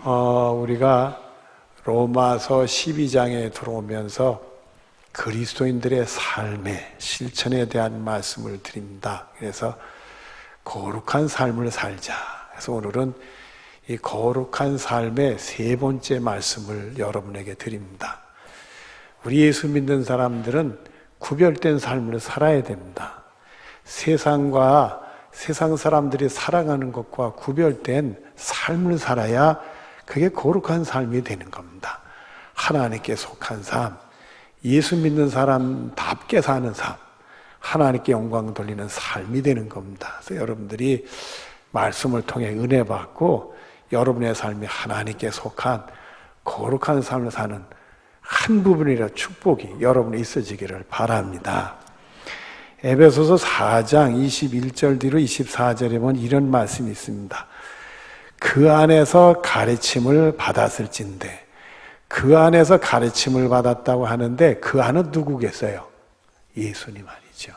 우리가 로마서 12장에 들어오면서 그리스도인들의 삶의 실천에 대한 말씀을 드립니다. 그래서 거룩한 삶을 살자. 그래서 오늘은 이 거룩한 삶의 세 번째 말씀을 여러분에게 드립니다. 우리 예수 믿는 사람들은 구별된 삶을 살아야 됩니다. 세상과 세상 사람들이 살아가는 것과 구별된 삶을 살아야 그게 거룩한 삶이 되는 겁니다. 하나님께 속한 삶, 예수 믿는 사람답게 사는 삶, 하나님께 영광 돌리는 삶이 되는 겁니다. 그래서 여러분들이 말씀을 통해 은혜 받고 여러분의 삶이 하나님께 속한 거룩한 삶을 사는 한 부분이라 축복이 여러분이 있어지기를 바랍니다. 에베소서 4장 21절 뒤로 24절에 보면 이런 말씀이 있습니다. 그 안에서 가르침을 받았을진데, 그 안에서 가르침을 받았다고 하는데 그 안은 누구겠어요? 예수님 아니죠.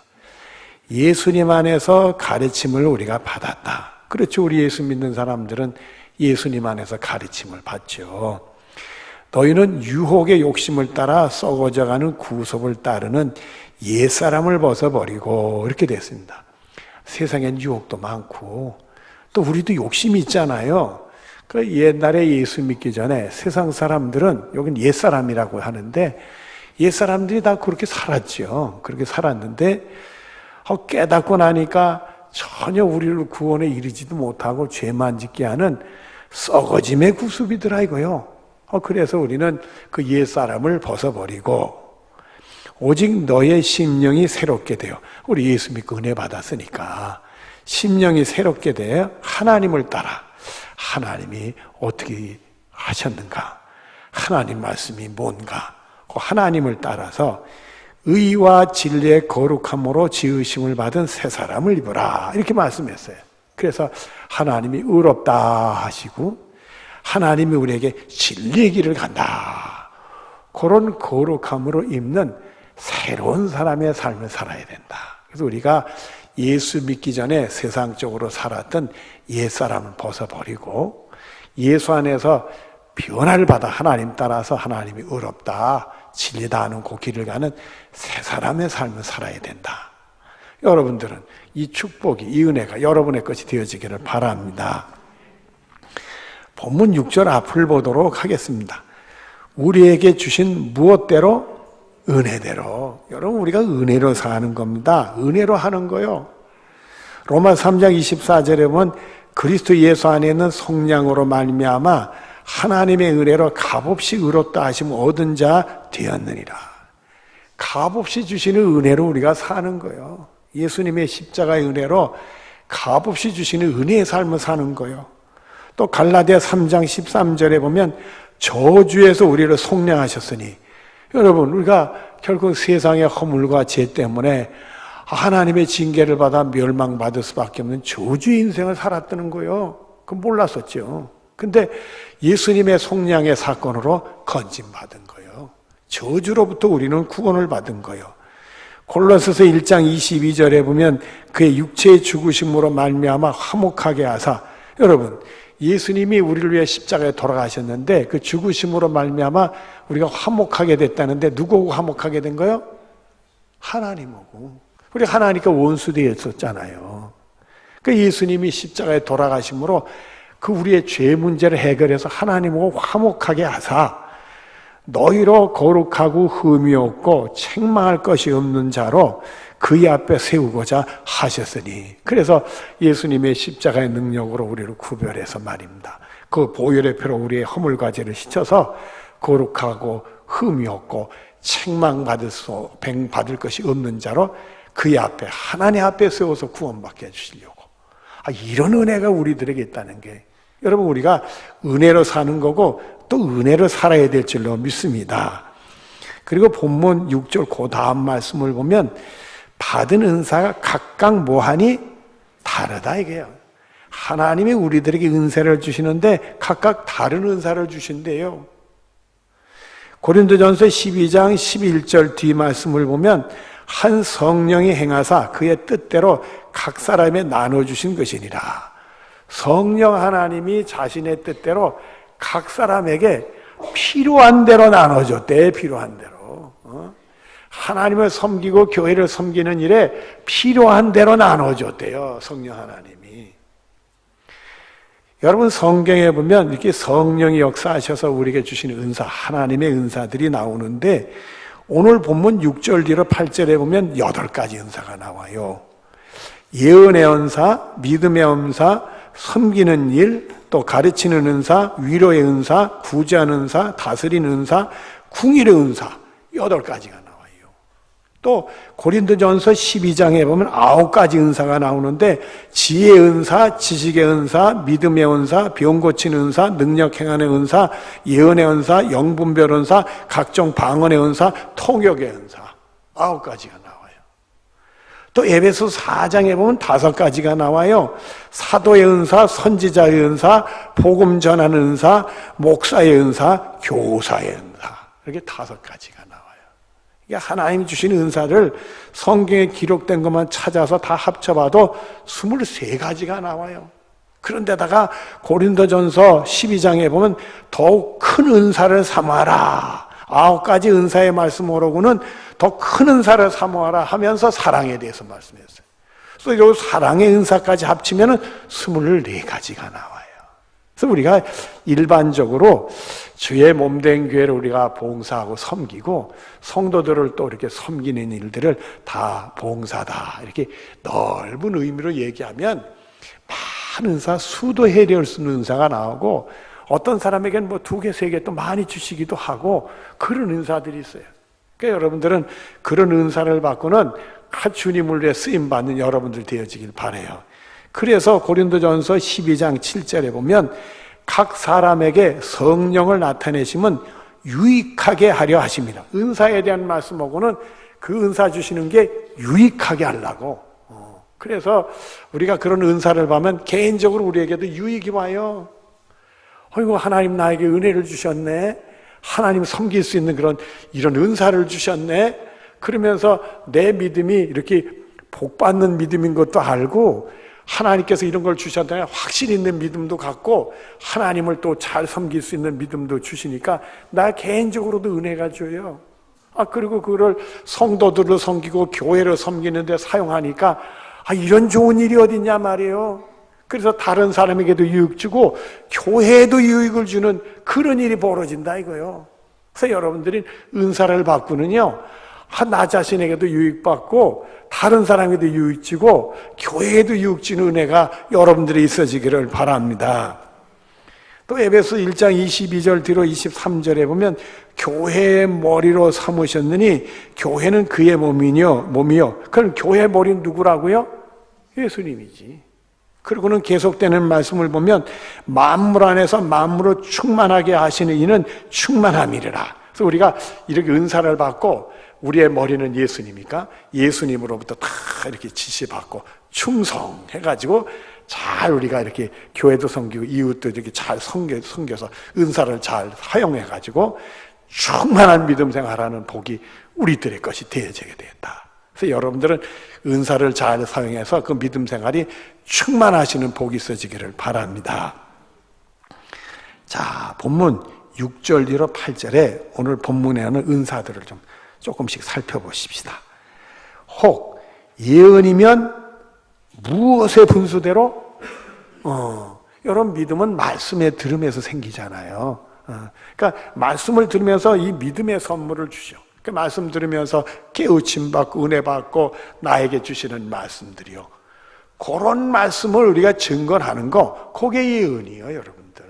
예수님 안에서 가르침을 우리가 받았다. 그렇죠. 우리 예수 믿는 사람들은 예수님 안에서 가르침을 받죠. 너희는 유혹의 욕심을 따라 썩어져가는 구속을 따르는 옛사람을 벗어버리고, 이렇게 됐습니다. 세상엔 유혹도 많고 또 우리도 욕심이 있잖아요. 그 옛날에 예수 믿기 전에 세상 사람들은, 여긴 옛사람이라고 하는데 옛사람들이 다 그렇게 살았죠. 그렇게 살았는데 깨닫고 나니까 전혀 우리를 구원에 이르지도 못하고 죄만 짓게 하는 썩어짐의 구습이더라 이거요. 그래서 우리는 그 옛사람을 벗어버리고 오직 너의 심령이 새롭게 되어, 우리 예수 믿고 은혜 받았으니까 심령이 새롭게 되어 하나님을 따라, 하나님이 어떻게 하셨는가, 하나님 말씀이 뭔가, 그 하나님을 따라서 의와 진리의 거룩함으로 지으심을 받은 새 사람을 입으라, 이렇게 말씀했어요. 그래서 하나님이 의롭다 하시고 하나님이 우리에게 진리의 길을 간다, 그런 거룩함으로 입는 새로운 사람의 삶을 살아야 된다. 그래서 우리가 예수 믿기 전에 세상적으로 살았던 옛사람을 벗어버리고 예수 안에서 변화를 받아 하나님 따라서 하나님이 의롭다, 진리다 하는 그 길을 가는 새 사람의 삶을 살아야 된다. 여러분들은 이 축복이, 이 은혜가 여러분의 것이 되어지기를 바랍니다. 본문 6절 앞을 보도록 하겠습니다. 우리에게 주신 무엇대로? 은혜대로. 여러분, 우리가 은혜로 사는 겁니다. 은혜로 하는 거요. 로마 3장 24절에 보면 그리스도 예수 안에 있는 성령으로 말미암아 하나님의 은혜로 값없이 의롭다 하심 얻은 자 되었느니라. 값없이 주시는 은혜로 우리가 사는 거예요. 예수님의 십자가의 은혜로 값없이 주시는 은혜의 삶을 사는 거예요. 또 갈라디아 3장 13절에 보면 저주에서 우리를 속량하셨으니, 여러분, 우리가 결국 세상의 허물과 죄 때문에 하나님의 징계를 받아 멸망받을 수밖에 없는 저주의 인생을 살았다는 거예요. 그건 몰랐었죠. 근데 예수님의 속량의 사건으로 건진받은 거예요. 저주로부터 우리는 구원을 받은 거예요. 골로새서 1장 22절에 보면 그의 육체의 죽으심으로 말미암아 화목하게 하사, 여러분, 예수님이 우리를 위해 십자가에 돌아가셨는데 그 죽으심으로 말미암아 우리가 화목하게 됐다는데, 누구하고 화목하게 된 거예요? 하나님하고. 우리 하나님과 원수되어 있었잖아요. 그 예수님이 십자가에 돌아가심으로 그 우리의 죄 문제를 해결해서 하나님하고 화목하게 하사 너희로 거룩하고 흠이 없고 책망할 것이 없는 자로 그의 앞에 세우고자 하셨으니. 그래서 예수님의 십자가의 능력으로 우리를 구별해서 말입니다. 그 보혈의 피로 우리의 허물과 죄를 씻어서 거룩하고 흠이 없고 책망받을 것이 없는 자로 그의 앞에, 하나님 앞에 세워서 구원받게 해주시려고. 이런 은혜가 우리들에게 있다는 게, 여러분, 우리가 은혜로 사는 거고 또 은혜로 살아야 될 줄로 믿습니다. 그리고 본문 6절 그 다음 말씀을 보면 받은 은사가 각각 뭐하니? 다르다 이게요. 하나님이 우리들에게 은혜를 주시는데 각각 다른 은사를 주신대요. 고린도전서 12장 11절 뒤 말씀을 보면 한 성령이 행하사 그의 뜻대로 각 사람에 나눠주신 것이니라. 성령 하나님이 자신의 뜻대로 각 사람에게 필요한 대로 나눠줬대. 필요한 대로. 하나님을 섬기고 교회를 섬기는 일에 필요한 대로 나눠줬대요. 성령 하나님이. 여러분 성경에 보면 이렇게 성령이 역사하셔서 우리에게 주시는 은사, 하나님의 은사들이 나오는데 오늘 본문 6절 뒤로 8절에 보면 8가지 은사가 나와요. 예언의 은사, 믿음의 은사, 섬기는 일, 또 가르치는 은사, 위로의 은사, 구제하는 은사, 다스리는 은사, 궁일의 은사 8가지가 나와요. 또 고린도전서 12장에 보면 9가지 은사가 나오는데 지혜의 은사, 지식의 은사, 믿음의 은사, 병 고치는 은사, 능력 행하는 은사, 예언의 은사, 영분별 은사, 각종 방언의 은사, 통역의 은사 9가지가 나와요. 또 에베소 4장에 보면 5가지가 나와요. 사도의 은사, 선지자의 은사, 복음 전하는 은사, 목사의 은사, 교사의 은사 이렇게 5가지가 나와요. 이게 하나님이 주신 은사를 성경에 기록된 것만 찾아서 다 합쳐봐도 23가지가 나와요. 그런데다가 고린도전서 12장에 보면 더욱 큰 은사를 삼아라. 9가지 은사의 말씀으로는 더 큰 은사를 사모하라 하면서 사랑에 대해서 말씀했어요. 그래서 이 사랑의 은사까지 합치면 24가지가 나와요. 그래서 우리가 일반적으로 주의 몸된 교회를 우리가 봉사하고 섬기고 성도들을 또 이렇게 섬기는 일들을 다 봉사다 이렇게 넓은 의미로 얘기하면 많은 은사, 수도 헤아릴 수 있는 은사가 나오고 어떤 사람에게는 뭐 2개, 3개 또 많이 주시기도 하고 그런 은사들이 있어요. 그러니까 여러분들은 그런 은사를 받고는 주님을 위해 쓰임받는 여러분들 되어지길 바라요. 그래서 고린도전서 12장 7절에 보면 각 사람에게 성령을 나타내시면 유익하게 하려 하십니다. 은사에 대한 말씀하고는 그 은사 주시는 게 유익하게 하려고. 그래서 우리가 그런 은사를 받으면 개인적으로 우리에게도 유익이 와요. 어이구 하나님 나에게 은혜를 주셨네. 하나님 섬길 수 있는 이런 은사를 주셨네. 그러면서 내 믿음이 이렇게 복받는 믿음인 것도 알고 하나님께서 이런 걸 주셨다면 확신 있는 믿음도 갖고 하나님을 또 잘 섬길 수 있는 믿음도 주시니까 나 개인적으로도 은혜가 줘요. 그리고 그걸 성도들을 섬기고 교회를 섬기는 데 사용하니까 이런 좋은 일이 어딨냐 말이에요. 그래서 다른 사람에게도 유익 주고 교회에도 유익을 주는 그런 일이 벌어진다 이거요. 그래서 여러분들이 은사를 받고는요, 나 자신에게도 유익받고 다른 사람에게도 유익 주고 교회에도 유익 주는 은혜가 여러분들이 있어지기를 바랍니다. 또 에베소 1장 22절 뒤로 23절에 보면 교회의 머리로 삼으셨느니 교회는 그의 몸이요. 그럼 교회의 머리는 누구라고요? 예수님이지. 그리고는 계속되는 말씀을 보면 만물 안에서 만물을 충만하게 하시는 이는 충만함이라. 그래서 우리가 이렇게 은사를 받고 우리의 머리는 예수님이니까 예수님으로부터 다 이렇게 지시받고 충성해가지고 잘 우리가 이렇게 교회도 섬기고 이웃도 이렇게 잘 섬겨서 은사를 잘 사용해가지고 충만한 믿음 생활하는 복이 우리들의 것이 되어지게 되었다. 그래서 여러분들은 은사를 잘 사용해서 그 믿음 생활이 충만하시는 복이 있어지기를 바랍니다. 자, 본문 6절 뒤로 8절에 오늘 본문에 하는 은사들을 좀 조금씩 살펴보십시다. 혹 예언이면 무엇의 분수대로? 여러분 믿음은 말씀에 들으면서 생기잖아요. 그러니까 말씀을 들으면서 이 믿음의 선물을 주죠. 그 말씀 들으면서 깨우침 받고 은혜 받고 나에게 주시는 말씀들이요. 그런 말씀을 우리가 증거하는 거, 그게 예언이에요, 여러분들.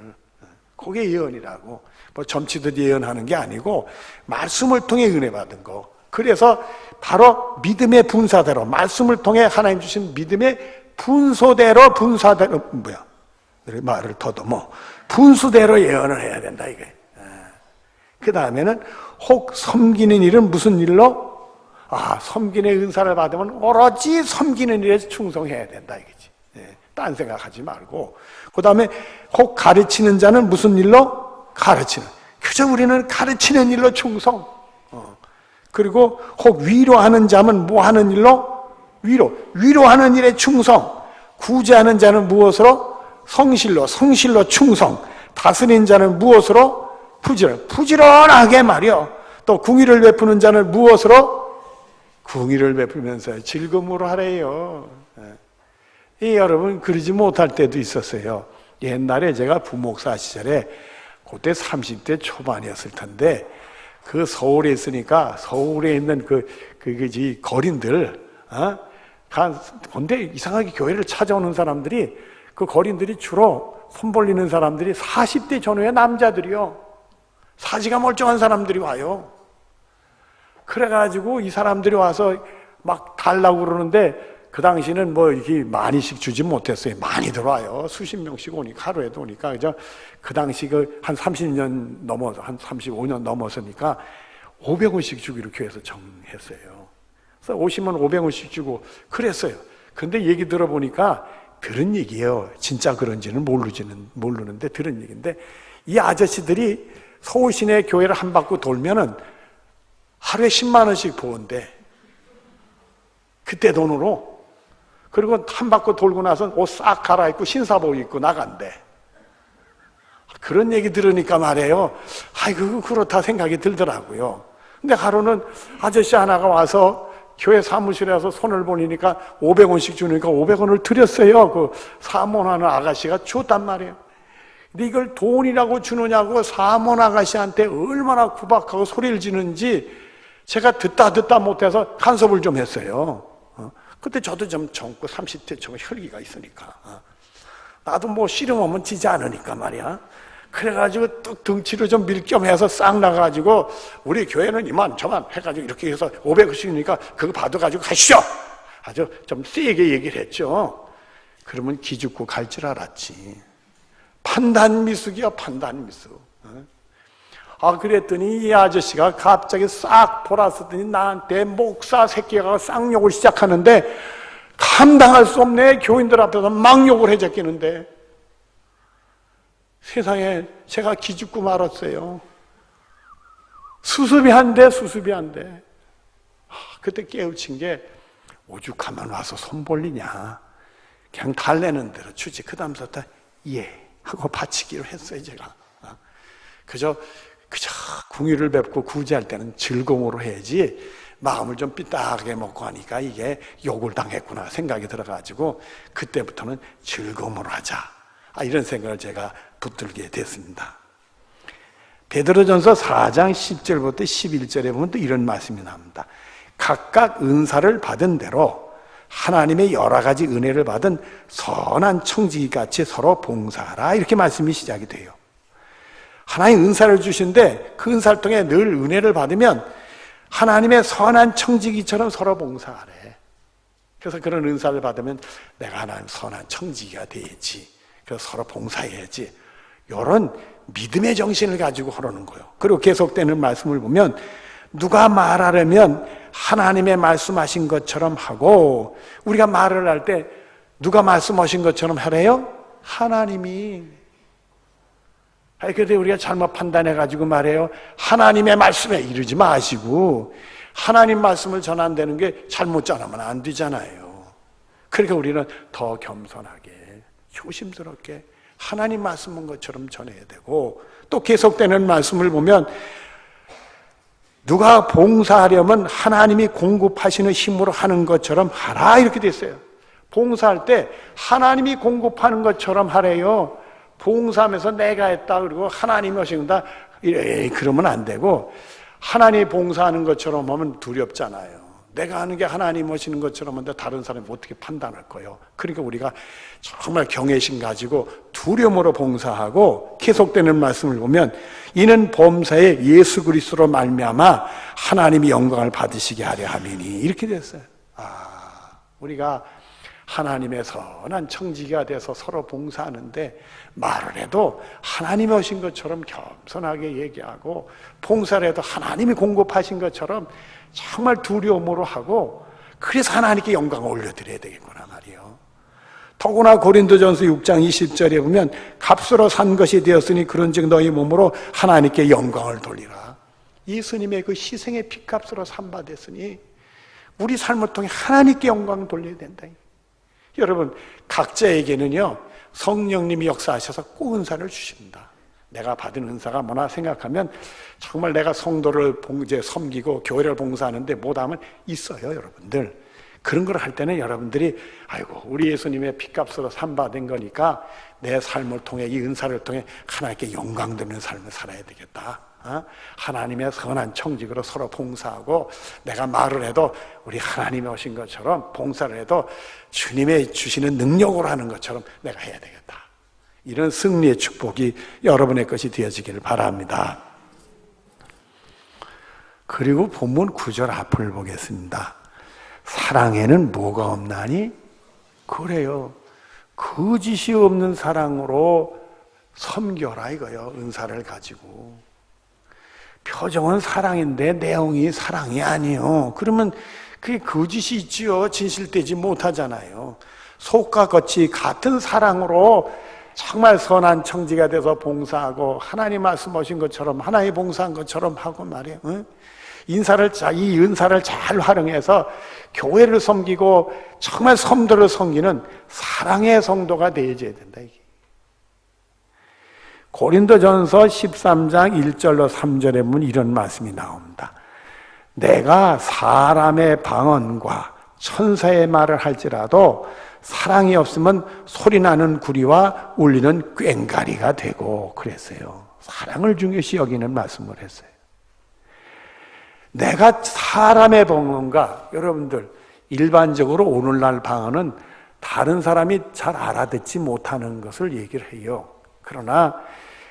그게 예언이라고. 뭐 점치듯 예언하는 게 아니고 말씀을 통해 은혜 받은 거. 그래서 바로 믿음의 분사대로 말씀을 통해 하나님 주신 믿음의 분소대로 말을 더듬어 분수대로 예언을 해야 된다 이게. 그 다음에는 혹 섬기는 일은 무슨 일로? 섬기는 은사를 받으면 오로지 섬기는 일에 충성해야 된다 이거지. 딴 생각하지 말고. 그 다음에 혹 가르치는 자는 무슨 일로? 가르치는. 그저 우리는 가르치는 일로 충성. 그리고 혹 위로하는 자는 뭐 하는 일로? 위로하는 일에 충성. 구제하는 자는 무엇으로? 성실로 충성. 다스린 자는 무엇으로? 부지런하게 말이요. 또 궁의를 베푸는 자는 무엇으로? 궁의를 베풀면서 즐거움으로 하래요. 여러분 그러지 못할 때도 있었어요. 옛날에 제가 부목사 시절에 그때 30대 초반이었을 텐데 그 서울에 있으니까 서울에 있는 거린들 근데 이상하게 교회를 찾아오는 사람들이 그 거린들이 주로 손 벌리는 사람들이 40대 전후의 남자들이요. 사지가 멀쩡한 사람들이 와요. 그래가지고 이 사람들이 와서 막 달라고 그러는데 그 당시는 뭐 이렇게 많이씩 주지 못했어요. 많이 들어와요. 수십 명씩 오니까 하루에도 오니까 그죠? 그 당시 한 30년 넘어서 한 35년 넘어서니까 500원씩 주기로 교회에서 정했어요. 그래서 오시면 500원씩 주고 그랬어요. 근데 얘기 들어보니까 들은 얘기예요. 진짜 그런지는 모르는데 들은 얘기인데 이 아저씨들이 서울 시내 교회를 한 바퀴 돌면은 하루에 10만 원씩 부은대. 그때 돈으로. 그리고 한 바퀴 돌고 나서 옷 싹 갈아입고 신사복 입고 나간대. 그런 얘기 들으니까 말이에요. 아이고 그렇다 생각이 들더라고요. 근데 하루는 아저씨 하나가 와서 교회 사무실에 와서 손을 보니까 500원씩 주니까 500원을 드렸어요. 그 사모하는 아가씨가 줬단 말이에요. 근데 이걸 돈이라고 주느냐고 사모는 아가씨한테 얼마나 구박하고 소리를 지는지 제가 듣다 못해서 간섭을 좀 했어요. 그때 저도 좀 젊고 30대 저 혈기가 있으니까 나도 뭐 씨름하면 지지 않으니까 말이야. 그래가지고 뚝 등치로 좀 밀겸해서 싹 나가가지고 우리 교회는 이만저만 해가지고 이렇게 해서 500원씩이니까 그거 받아가지고 가시죠. 아주 좀 세게 얘기를 했죠. 그러면 기죽고 갈 줄 알았지. 판단 미숙이야, 판단 미숙. 그랬더니 이 아저씨가 갑자기 싹 돌아서더니 나한테 목사 새끼가 쌍욕을 시작하는데 감당할 수 없네. 교인들 앞에서 막 욕을 해제끼는데 세상에 제가 기죽고 말았어요. 수습이 안 돼. 그때 깨우친 게 오죽하면 와서 손 벌리냐. 그냥 달래는 대로 주지. 그 다음부터 예 하고 바치기로 했어요. 제가 그저 궁의를 뵙고 구제할 때는 즐거움으로 해야지 마음을 좀 삐딱하게 먹고 하니까 이게 욕을 당했구나 생각이 들어가지고 그때부터는 즐거움으로 하자. 이런 생각을 제가 붙들게 됐습니다. 베드로전서 4장 10절부터 11절에 보면 또 이런 말씀이 나옵니다. 각각 은사를 받은 대로 하나님의 여러 가지 은혜를 받은 선한 청지기같이 서로 봉사하라. 이렇게 말씀이 시작이 돼요. 하나님 은사를 주신데 그 은사를 통해 늘 은혜를 받으면 하나님의 선한 청지기처럼 서로 봉사하래. 그래서 그런 은사를 받으면 내가 하나님 선한 청지기가 되야지. 그래서 서로 봉사해야지. 이런 믿음의 정신을 가지고 하라는 거예요. 그리고 계속되는 말씀을 보면 누가 말하려면 하나님의 말씀하신 것처럼 하고 우리가 말을 할 때 누가 말씀하신 것처럼 하래요? 하나님이. 그런데 우리가 잘못 판단해가지고 말해요. 하나님의 말씀에 이르지 마시고 하나님 말씀을 전한다는 게 잘못 전하면 안 되잖아요. 그러니까 우리는 더 겸손하게 조심스럽게 하나님 말씀인 것처럼 전해야 되고 또 계속되는 말씀을 보면 누가 봉사하려면 하나님이 공급하시는 힘으로 하는 것처럼 하라 이렇게 돼 있어요. 봉사할 때 하나님이 공급하는 것처럼 하래요. 봉사하면서 내가 했다 그리고 하나님이 하신다 그러면 안 되고 하나님이 봉사하는 것처럼 하면 두렵잖아요. 내가 하는 게 하나님 하시는 것처럼 하는데 다른 사람이 어떻게 판단할 거예요. 그러니까 우리가 정말 경외심 가지고 두려움으로 봉사하고 계속되는 말씀을 보면 이는 범사에 예수 그리스도로 말미암아 하나님이 영광을 받으시게 하려 함이니 이렇게 됐어요. 우리가 하나님의 선한 청지기가 돼서 서로 봉사하는데 말을 해도 하나님이 하신 것처럼 겸손하게 얘기하고 봉사를 해도 하나님이 공급하신 것처럼 정말 두려움으로 하고 그래서 하나님께 영광을 올려드려야 되겠구나 말이에요. 더구나 고린도전서 6장 20절에 보면 값으로 산 것이 되었으니 그런즉 너희 몸으로 하나님께 영광을 돌리라. 예수님의 그 희생의 피값으로 산받았으니 우리 삶을 통해 하나님께 영광을 돌려야 된다. 여러분 각자에게는요 성령님이 역사하셔서 꼭 은사를 주십니다. 내가 받은 은사가 뭐나 생각하면 정말 내가 성도를 섬기고 교회를 봉사하는데 못하면 있어요, 여러분들. 그런 걸 할 때는 여러분들이 아이고 우리 예수님의 피값으로 산받은 거니까 내 삶을 통해 이 은사를 통해 하나님께 영광 드리는 삶을 살아야 되겠다. 하나님의 선한 청직으로 서로 봉사하고 내가 말을 해도 우리 하나님이 오신 것처럼 봉사를 해도 주님의 주시는 능력으로 하는 것처럼 내가 해야 되겠다. 이런 승리의 축복이 여러분의 것이 되어지기를 바랍니다. 그리고 본문 9절 앞을 보겠습니다. 사랑에는 뭐가 없나니? 그래요. 거짓이 없는 사랑으로 섬겨라 이거요. 은사를 가지고. 표정은 사랑인데 내용이 사랑이 아니에요. 그러면 그게 거짓이 있지요. 진실되지 못하잖아요. 속과 겉이 같은 사랑으로 정말 선한 청지가 돼서 봉사하고 하나님 말씀하신 것처럼 하나님 봉사한 것처럼 하고 말이에요. 이 은사를 잘 활용해서 교회를 섬기고 정말 성도를 섬기는 사랑의 성도가 되어져야 된다. 이게. 고린도전서 13장 1절로 3절에 보면 이런 말씀이 나옵니다. 내가 사람의 방언과 천사의 말을 할지라도 사랑이 없으면 소리나는 구리와 울리는 꽹과리가 되고 그랬어요. 사랑을 중요시 여기는 말씀을 했어요. 내가 사람의 방언과 여러분들 일반적으로 오늘날 방언은 다른 사람이 잘 알아듣지 못하는 것을 얘기를 해요. 그러나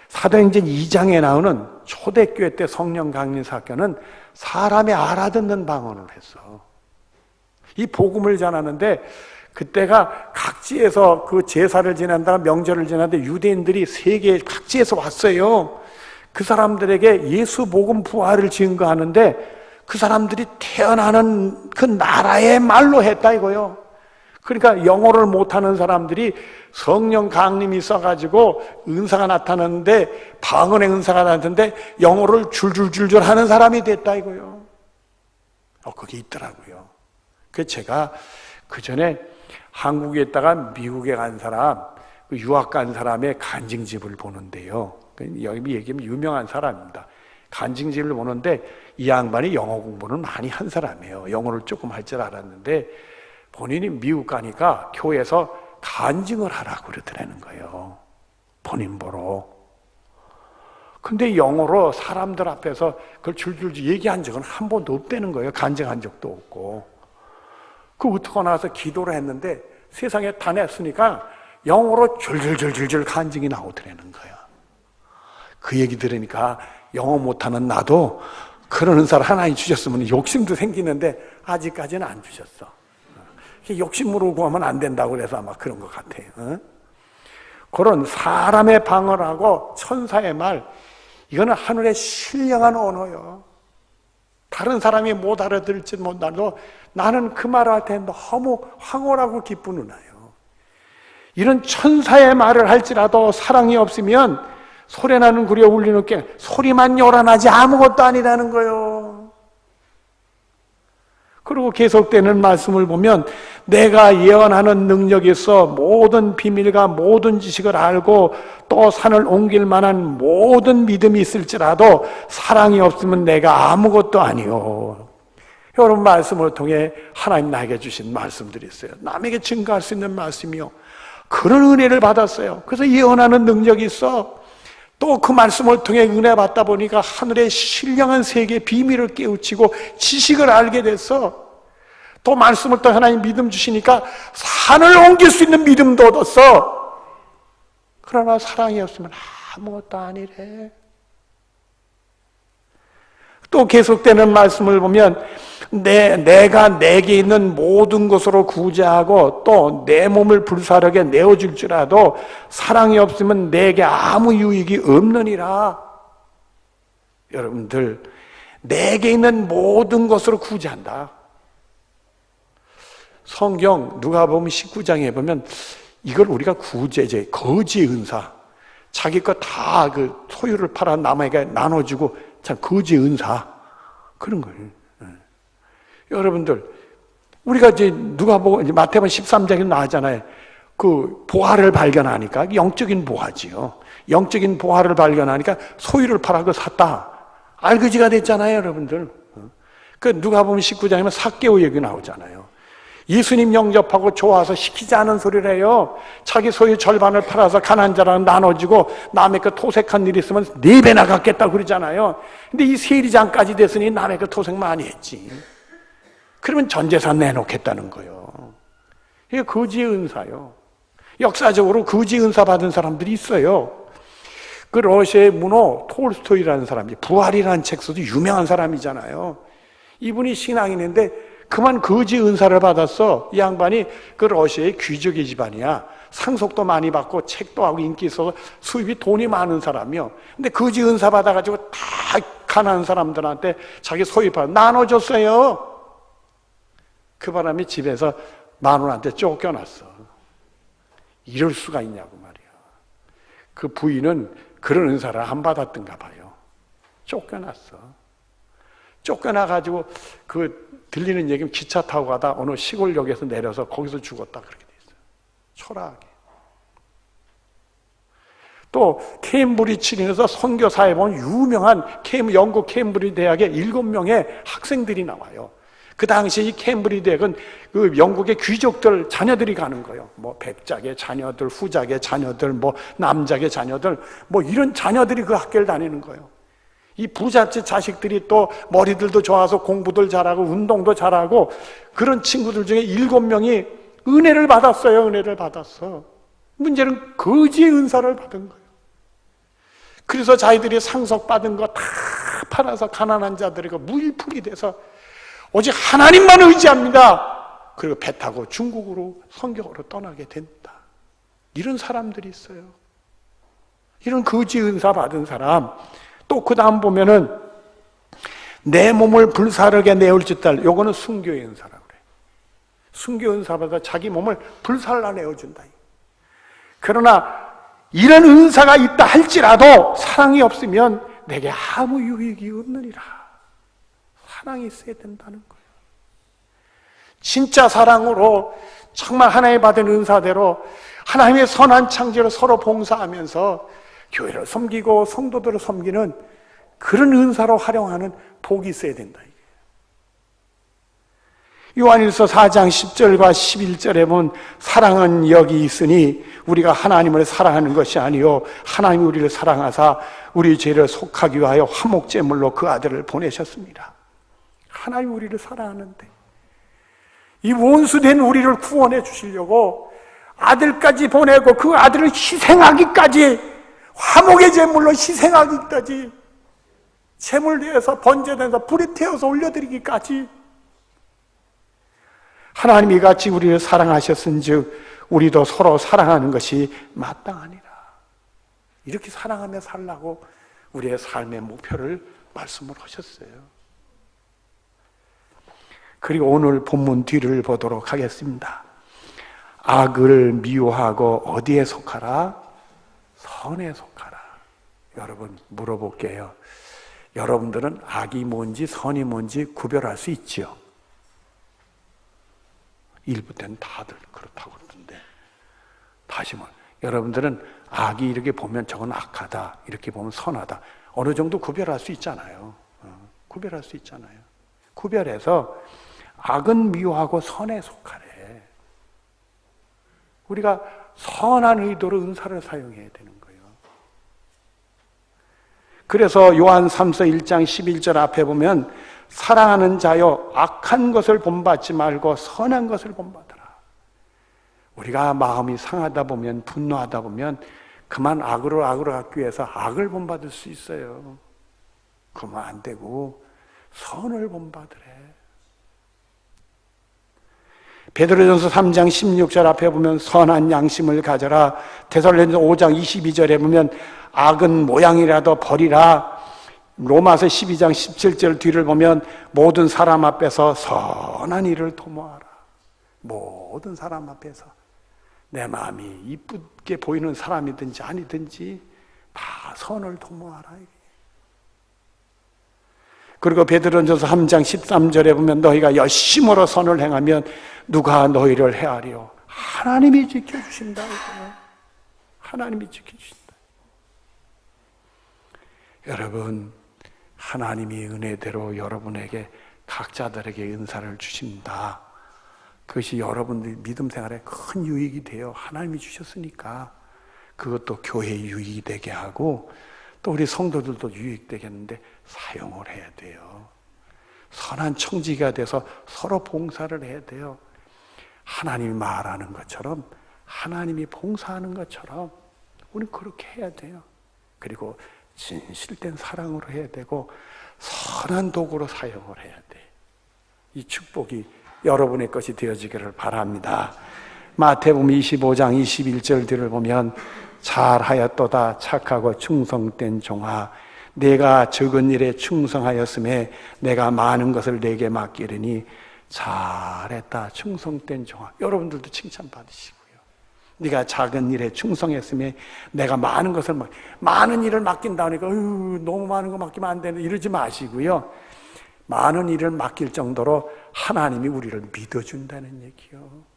사도행전 2장에 나오는 초대교회 때 성령 강림 사건은 사람이 알아듣는 방언을 했어. 이 복음을 전하는데 그때가 각지에서 그 제사를 지낸다 명절을 지내는데 유대인들이 세계 각지에서 왔어요. 그 사람들에게 예수 복음 부활을 증거하는데 그 사람들이 태어나는 그 나라의 말로 했다 이거요. 그러니까 영어를 못하는 사람들이 성령 강림이 있어가지고 은사가 나타났는데 방언의 은사가 나타났는데 영어를 줄줄줄줄 하는 사람이 됐다 이거요. 그게 있더라고요. 그래서 제가 그 전에 한국에 있다가 미국에 간 사람, 유학 간 사람의 간증집을 보는데요. 여기 얘기하면 유명한 사람입니다. 간증집을 보는데 이 양반이 영어 공부를 많이 한 사람이에요. 영어를 조금 할 줄 알았는데 본인이 미국 가니까 교회에서 간증을 하라고 그러더라는 거예요. 본인 보러. 근데 영어로 사람들 앞에서 그걸 줄줄 얘기한 적은 한 번도 없다는 거예요. 간증한 적도 없고. 어떡하고 나서 기도를 했는데 세상에 다 냈으니까 영어로 줄줄줄줄 간증이 나오더라는 거예요. 그 얘기 들으니까 영어 못하는 나도 그러는 사람 하나님 주셨으면 욕심도 생기는데 아직까지는 안 주셨어. 욕심으로 구하면 안 된다고 그래서 아마 그런 것 같아요. 그런 사람의 방언하고 천사의 말, 이거는 하늘의 신령한 언어요. 다른 사람이 못 알아들을지 못알아도 나는 그 말을 할 때 너무 황홀하고 기쁜 은하요. 이런 천사의 말을 할지라도 사랑이 없으면 소리나는 구리에 울리는 게 소리만 요란하지 아무것도 아니라는 거예요. 그리고 계속되는 말씀을 보면 내가 예언하는 능력이 있어 모든 비밀과 모든 지식을 알고 또 산을 옮길 만한 모든 믿음이 있을지라도 사랑이 없으면 내가 아무것도 아니요. 여러분 말씀을 통해 하나님 나에게 주신 말씀들이 있어요. 남에게 증거할 수 있는 말씀이요. 그런 은혜를 받았어요. 그래서 예언하는 능력이 있어. 또 그 말씀을 통해 은혜 받다 보니까 하늘의 신령한 세계의 비밀을 깨우치고 지식을 알게 됐어. 또 말씀을 또 하나님 믿음 주시니까 산을 옮길 수 있는 믿음도 얻었어. 그러나 사랑이 없으면 아무것도 아니래. 또 계속되는 말씀을 보면 내가 내게 있는 모든 것으로 구제하고 또 내 몸을 불사르게 내어줄지라도 사랑이 없으면 내게 아무 유익이 없느니라. 여러분들 내게 있는 모든 것으로 구제한다. 성경 누가복음 19장에 보면 이걸 우리가 구제제, 거지 은사, 자기 것 다 그 소유를 팔아 남에게 나눠주고 참 거지 은사 그런 거예요. 여러분들 우리가 이제 누가복음 마태복음 13장에 나왔잖아요. 그 보화를 발견하니까 영적인 보화지요. 영적인 보화를 발견하니까 소유를 팔아 그 샀다. 알그지가 됐잖아요, 여러분들. 그 누가 보면 19장에는 삭개오 얘기 나오잖아요. 예수님 영접하고 좋아서 시키지 않은 소리를 해요. 자기 소유 절반을 팔아서 가난한 자랑 나눠주고 남의 그 토색한 일 있으면 4배나 갚겠다고 그러잖아요. 근데 이 세리장까지 됐으니 남의 그 토색 많이 했지. 그러면 전 재산 내놓겠다는 거예요. 이게 거지의 은사요. 역사적으로 거지 은사 받은 사람들이 있어요. 그 러시아의 문호 톨스토이라는 사람이 부활이라는 책 써도 유명한 사람이잖아요. 이분이 신앙인인데 그만 거지 은사를 받았어. 이 양반이 그 러시아의 귀족의 집안이야. 상속도 많이 받고 책도 하고 인기 있어서 수입이 돈이 많은 사람이요. 근데 거지 은사 받아가지고 다 가난한 사람들한테 자기 소유받아 나눠줬어요. 그 바람에 집에서 마누라한테 쫓겨났어. 이럴 수가 있냐고 말이야. 그 부인은 그런 은사를 안 받았던가 봐요. 쫓겨났어. 쫓겨나가지고 들리는 얘기는 기차 타고 가다 어느 시골역에서 내려서 거기서 죽었다 그렇게 돼 있어요. 초라하게. 또 케임브리지에서 선교사에 보면 유명한 영국 케임브리지 대학의 7명의 학생들이 나와요. 그 당시 이 케임브리지 대학은 그 영국의 귀족들 자녀들이 가는 거예요. 뭐 백작의 자녀들, 후작의 자녀들, 뭐 남작의 자녀들, 뭐 이런 자녀들이 그 학교를 다니는 거예요. 이 부잣집 자식들이 또 머리들도 좋아서 공부들 잘하고 운동도 잘하고 그런 친구들 중에 7명이 은혜를 받았어요. 은혜를 받았어. 문제는 거지의 은사를 받은 거예요. 그래서 자기들이 상속받은 거 다 팔아서 가난한 자들이고 무일푼이 돼서 오직 하나님만 의지합니다. 그리고 배 타고 중국으로 선교로 떠나게 된다. 이런 사람들이 있어요. 이런 거지 은사 받은 사람. 또 그 다음 보면은 내 몸을 불사르게 내올 짓달. 요거는 순교의 은사라고 그래. 순교 은사받아 자기 몸을 불살라 내어준다. 그러나 이런 은사가 있다 할지라도 사랑이 없으면 내게 아무 유익이 없느니라. 사랑이 있어야 된다는 거예요. 진짜 사랑으로 정말 하나님 받은 은사대로 하나님의 선한 창조를 서로 봉사하면서 교회를 섬기고 성도들을 섬기는 그런 은사로 활용하는 복이 있어야 된다. 요한일서 4장 10절과 11절에 보면 사랑은 여기 있으니 우리가 하나님을 사랑하는 것이 아니요 하나님이 우리를 사랑하사 우리 죄를 속하기 위하여 화목제물로 그 아들을 보내셨습니다. 하나님이 우리를 사랑하는데 이 원수된 우리를 구원해 주시려고 아들까지 보내고 그 아들을 희생하기까지 화목의 제물로 희생하기까지 제물되어서 번제돼서 불에 태워서 올려드리기까지 하나님이 같이 우리를 사랑하셨은즉 우리도 서로 사랑하는 것이 마땅하니라. 이렇게 사랑하며 살라고 우리의 삶의 목표를 말씀을 하셨어요. 그리고 오늘 본문 뒤를 보도록 하겠습니다. 악을 미워하고 어디에 속하라? 선에 속하라. 여러분 물어볼게요. 여러분들은 악이 뭔지 선이 뭔지 구별할 수 있지요? 일부 때는 다들 그렇다고 그러던데 다시 말 여러분들은 악이 이렇게 보면 저건 악하다 이렇게 보면 선하다 어느 정도 구별할 수 있잖아요. 구별할 수 있잖아요. 구별해서 악은 미워하고 선에 속하래. 우리가 선한 의도로 은사를 사용해야 되는 거예요. 그래서 요한 3서 1장 11절 앞에 보면 사랑하는 자여 악한 것을 본받지 말고 선한 것을 본받아라. 우리가 마음이 상하다 보면 분노하다 보면 그만 악으로 갖기 위해서 악을 본받을 수 있어요. 그러면 안 되고 선을 본받으래. 베드로전서 3장 16절 앞에 보면 선한 양심을 가져라. 데살로니가서 5장 22절에 보면 악은 모양이라도 버리라. 로마서 12장 17절 뒤를 보면 모든 사람 앞에서 선한 일을 도모하라. 모든 사람 앞에서 내 마음이 이쁘게 보이는 사람이든지 아니든지 다 선을 도모하라. 그리고 베드로전서 3장 13절에 보면 너희가 열심으로 선을 행하면 누가 너희를 헤아려? 하나님이 지켜주신다. 하나님이 지켜주신다. 여러분, 하나님이 은혜대로 여러분에게 각자들에게 은사를 주신다. 그것이 여러분들 믿음 생활에 큰 유익이 돼요. 하나님이 주셨으니까. 그것도 교회에 유익이 되게 하고 또 우리 성도들도 유익되겠는데 사용을 해야 돼요. 선한 청지기가 돼서 서로 봉사를 해야 돼요. 하나님이 말하는 것처럼, 하나님이 봉사하는 것처럼 우리는 그렇게 해야 돼요. 그리고 진실된 사랑으로 해야 되고 선한 도구로 사용을 해야 돼. 이 축복이 여러분의 것이 되어지기를 바랍니다. 마태복음 25장 21절 뒤를 보면 잘하였도다 착하고 충성된 종아, 내가 적은 일에 충성하였음에 내가 많은 것을 내게 맡기르니 잘했다 충성된 종아. 여러분들도 칭찬받으시고요. 네가 작은 일에 충성했음에 내가 많은 것을 많은 일을 맡긴다 하니까 너무 많은 거 맡기면 안 되는데 이러지 마시고요. 많은 일을 맡길 정도로 하나님이 우리를 믿어준다는 얘기요.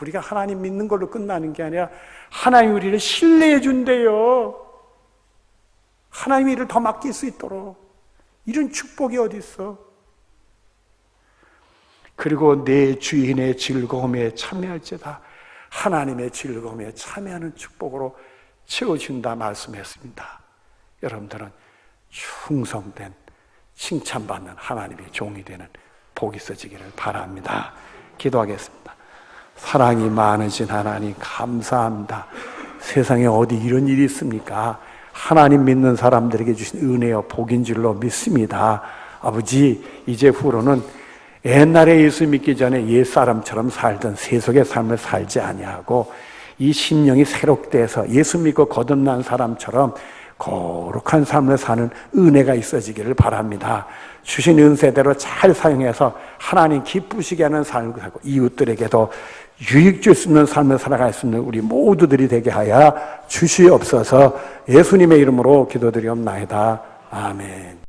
우리가 하나님 믿는 걸로 끝나는 게 아니라 하나님이 우리를 신뢰해 준대요. 하나님이 일을 더 맡길 수 있도록. 이런 축복이 어디 있어? 그리고 내 주인의 즐거움에 참여할지다. 하나님의 즐거움에 참여하는 축복으로 채워준다 말씀했습니다. 여러분들은 충성된 칭찬받는 하나님의 종이 되는 복이 있어지기를 바랍니다. 기도하겠습니다. 사랑이 많으신 하나님 감사합니다. 세상에 어디 이런 일이 있습니까? 하나님 믿는 사람들에게 주신 은혜요 복인 줄로 믿습니다. 아버지, 이제 후로는 옛날에 예수 믿기 전에 옛사람처럼 살던 세속의 삶을 살지 아니하고 이 심령이 새롭돼서 예수 믿고 거듭난 사람처럼 거룩한 삶을 사는 은혜가 있어지기를 바랍니다. 주신 은혜대로 잘 사용해서 하나님 기쁘시게 하는 삶을 살고 이웃들에게도 유익 줄 수 있는 삶을 살아갈 수 있는 우리 모두들이 되게 하여 주시옵소서. 예수님의 이름으로 기도드리옵나이다. 아멘.